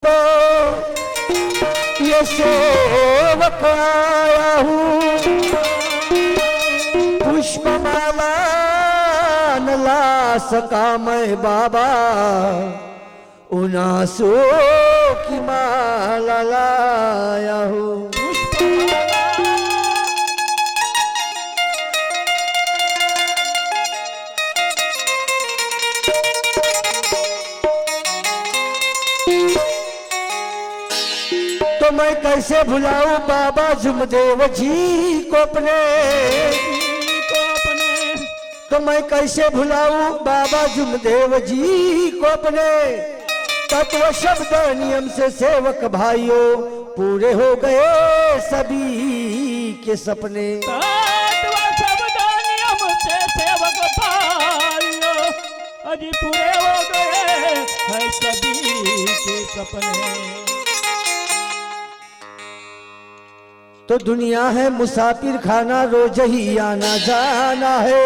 ये सेवक आया हूँ पुष्पमाला न ला सका मैं बाबा उन आंसुओं की माला लाया हूँ। तो मैं कैसे भुलाऊं बाबा जुमदेव जी को अपने, तो मैं कैसे भुलाऊं बाबा जुमदेव जी को अपने। तत्व शब्द नियम से सेवक भाइयों पूरे हो गए सभी के सपने। तत्व शब्द नियम से सेवक भाइयों अजी पूरे हो गए हैं सभी के सपने। तो दुनिया है मुसाफिर खाना रोज ही आना जाना है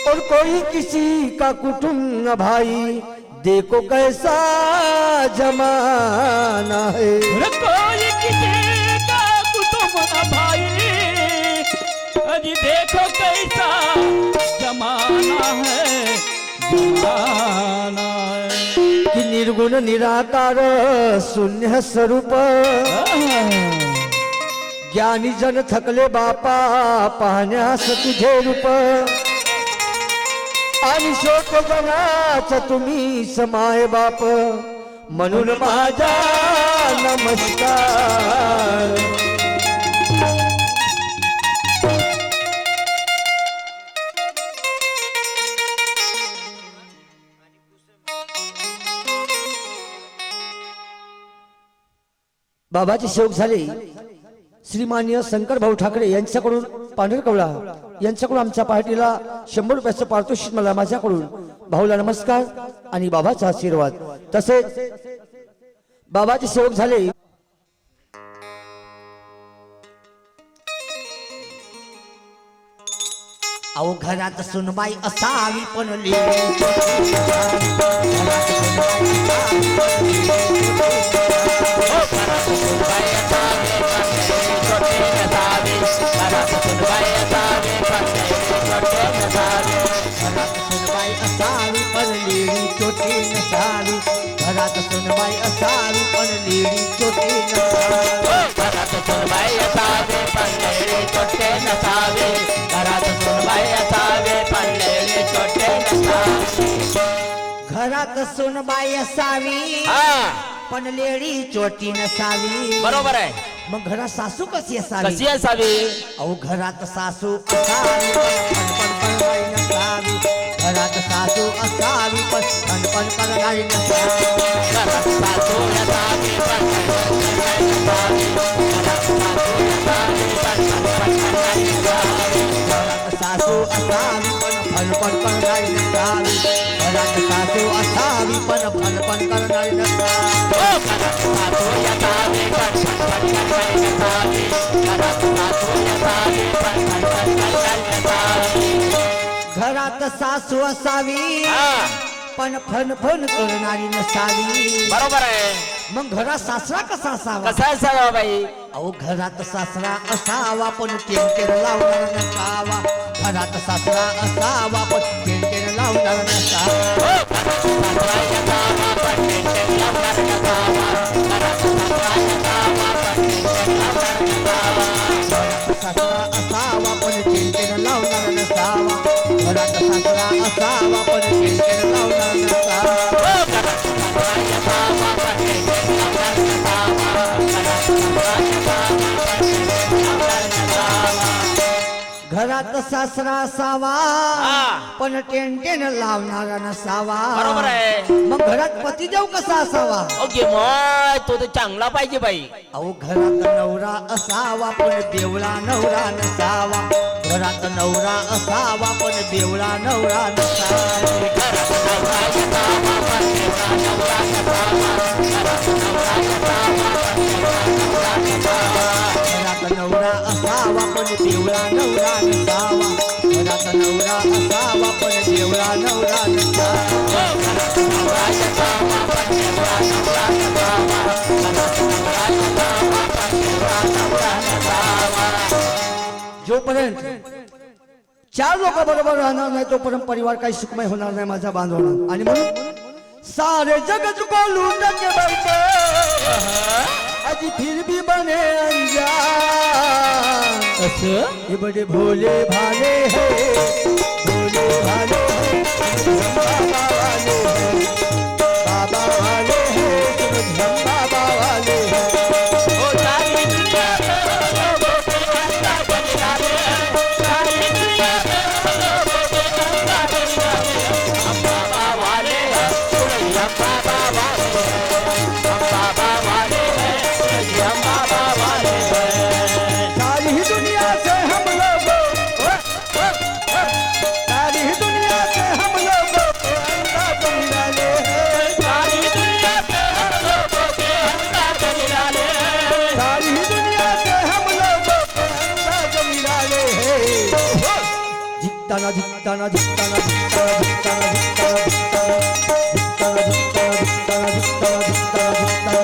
और कोई किसी का कुटुंब न भाई देखो कैसा जमाना है। कोई किसी का कुटुंब न भाई अजी देखो कैसा जमाना है, जमाना है। कि निर्गुण निराकार शून्य स्वरूप ज्ञानी जन थकले बापा पाहण्यास तुझे रूप। आणि शोक जनाच तुम्ही समाय बाप म्हणून माझा नमस्कार। बाबाचे सेवक झाले श्रीमान्य शंकर भाऊ ठाकरे यांच्याकडून पांढरकवळा यांच्याकडून आमच्या पार्टीला 100 रुपयाचं पारितोषिक मला माझ्याकडून भाऊला नमस्कार आणि बाबाचा आशीर्वाद। तसेच बाबाचे सेवक झाले अहो घरात सुनबाई असावी पण लेडी छोटी नसावी, घरात सुनबाई असावी पण लेडी छोटी नसावी, घरात सुनबाई असावी पण लेडी छोटी नसावी, घरात सुनबाई असावी पण लेडी छोटी नसावी, घरात सुनबाई असावी पण लेडी छोटी नसावी। बरोबर आहे। मग घरात सासू कशी असावी? कशी असावी? अहो घरात सासू असावी पण नसावी, घरात सासू असावी पण करणारी नसावी, घरात सासू असावी पण नसावी, घरात सासू असावी पण करणारी नसावी, घरात सासू असावी पण करणारी नसावी, घरात सासू असावी पण करणारी नसावी, घरात सासू असावी पण करणारी नसावी, घरात सासू असावी पण करणारी नसावी, घरात सासू असावी पण फन करणारी नसावी। बरोबर आहे। मग घरात सासरा कसा असावा? कसा असावा बाई? अहो घरात सासरा असावा पण टेंटेर लावणार नसावा, घरात सासरा असावा पण टेंटेर लावणार नसावा, सासरा असावा पण टेंटेर लावणार नसावा, घरात सासरा असावा पण टेंटेर लावणार नसावा, सासरा असावा पण टेंटेर लावणार नसावा, घरात सासरा असावा पण टेंटेर लावणार नसावा, घरात सासरा असावा पण टेंटेर लावणार नसावा, घरात सासरा असावा पण टेंटेर लावणार नसावा, घरात सासरा असावा पण टेंटेन लावणारा नसावा। बरोबर आहे। मग घरात पतिदेव कसा असावा? ओके मग तो तर चांगला पाहिजे बाई। अहो घरात नवरा असावा पण बेवळा नवरा नसावा, घरात नवरा असावा पण बेवळा नवरा नसावा, घरात नवरा असावा पण बेवळा नवरा नसावा, घरात नवरा असावा पण बेवळा नवरा नसावा, घरात नवरा असावा पण बेवळा नवरा नसावा, घरात नवरा असावा पण बेवळा नवरा नसावा, घरात नवरा असावा पण जोपर्यंत चार लोक बरोबर राहणार नाही तोपर्यंत परिवार काही सुखमय होणार नाही माझा बांधवणार. आणि म्हणून सारे जगत को लूट के बैठे अजी फिर भी बने अनजान. असं ये बड़े भोले भाले हैं, भोले भाले हैं, बाबा वाले हैं, बाबा वाले हैं, हम बाबा वाले हैं. ओ सारी दुनिया में लोगों के अंदर बन डाले, सारी दुनिया में लोगों के अंदर बन डाले. हम बाबा वाले हैं, हम बाबा वाले हैं, हम बाबा वाले हैं, हम बाबा वाले हैं. सारी ही दुनिया से हम लोग, सारी ही दुनिया से हम लोग अंदर बन डाले हैं. सारी दुनिया से हम लोगों के अंदर बन डाले, सारी ही दुनिया से हम लोग अंदर बन डाले हैं. जिताना जिताना जिताना जिताना जिताना जिताना जिताना जिताना जिताना जिताना जिताना.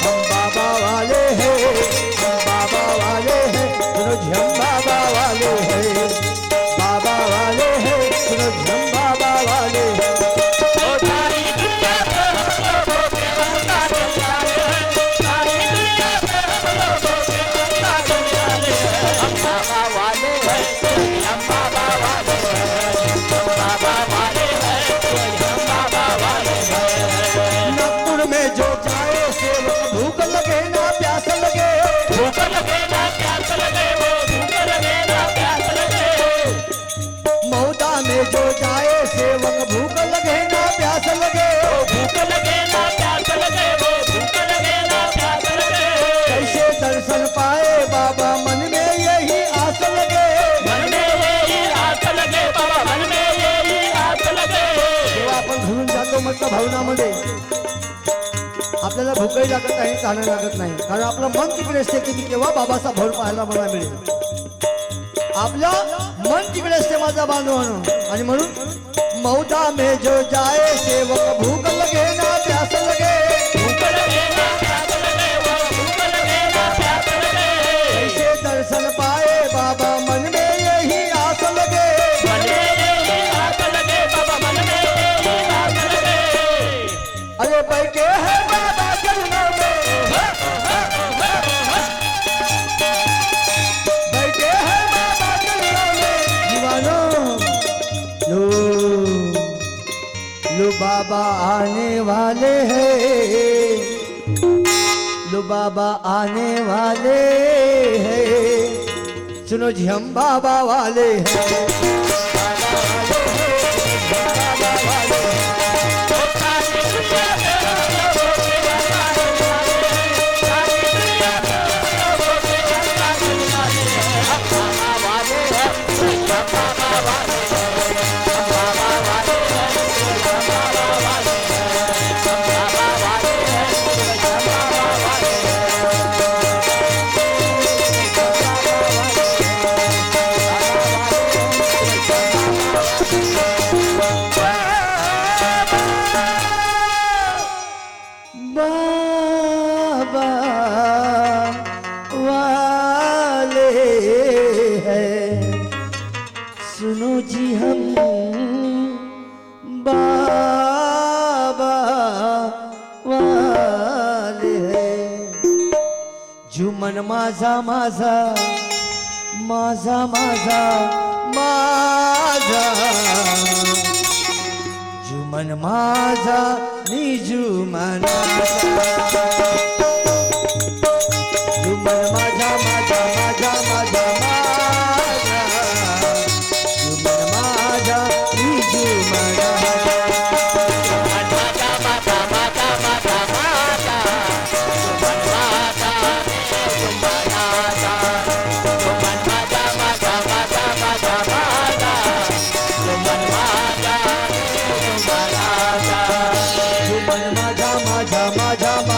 हम बाबा वाले हैं, हम बाबा वाले हैं, सुनो जी हम बाबा वाले हैं, बाबा वाले हैं, सुनो जी हम बाबा वाले हैं. ओ सारी दुनिया से हम लोगों के अंदर बन डाले, सारी दुनिया से हम लोगों के अंदर बन डाले. हम बाबा वाले हैं, हम बाबा वाले हैं, हम बाबा वाले हैं, हम बाबा वाले हैं. नागपुर में जो जाए सेवक भूख लगे ना प्यास लगे, भूख लगे ना प्यास लगे, वो भूख लगे ना प्यास लगे. मौदा में जो जाए सेवक भूख लगे ना प्यास लगे. भूख लगे ना प्यास लगे, वो भूख लगे ना प्यास लगे. कैसे दर्शन पाए बाबा मन में यही आस लगे. मन में यही आस लगे बाबा, मन में यही आस लगे. जेव्हा आपण घरून जातो म्हटलं भावनामध्ये आपल्याला भूकही लागत नाही, तहान लागत नाही, कारण आपलं मन तिकडे असते की मी केव्हा बाबाचा भर पाहायला मला मिळेल. आपलं मन तिकडे असते माझा बांधवानं. आणि म्हणून मौदा में जो जाए सेवक भूख लगे ना प्यास लगे. भूख लगे ना प्यास लगे, वो भूख लगे ना प्यास लगे. कैसे दर्शन पाए बाबा मन में यही आस लगे. मन में यही आस लगे बाबा, मन में यही आस लगे. अरे बैठे हैं बाबा चरणों में, बैठे हैं बाबा चरणों में. दीवानों लो बाबा आने वाले हैं, लो बाबा आने वाले हैं, सुनो जी हम बाबा वाले हैं, बाबा वाले हैं. ओ सारी दुनिया में लोगों के अंदर बन डाले, सारी दुनिया में लोगों के अंदर बन डाले. हम बाबा वाले हैं, हम बाबा वाले हैं, हम बाबा वाले हैं, हम बाबा वाले हैं, हम बाबा वाले हैं, हम बाबा वाले बाबा वाले हैं, सुनो जी हम बाबा वाले हैं. जुमन माझा माझा माझा माझा माझा, जुमन माझा निजुमनाचा, जुमन माझा माझा माझा माझा माझा, जुमन माझा निजुमनाचा. जुमन माझा माझा माझा माझा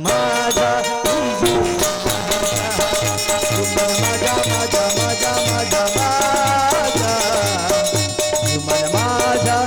माझा जुम्मन माझा माझा माझा माझा माझा जुम्मन माझा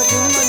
जुम्मन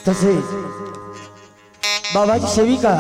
तसेच बाबाची सेविका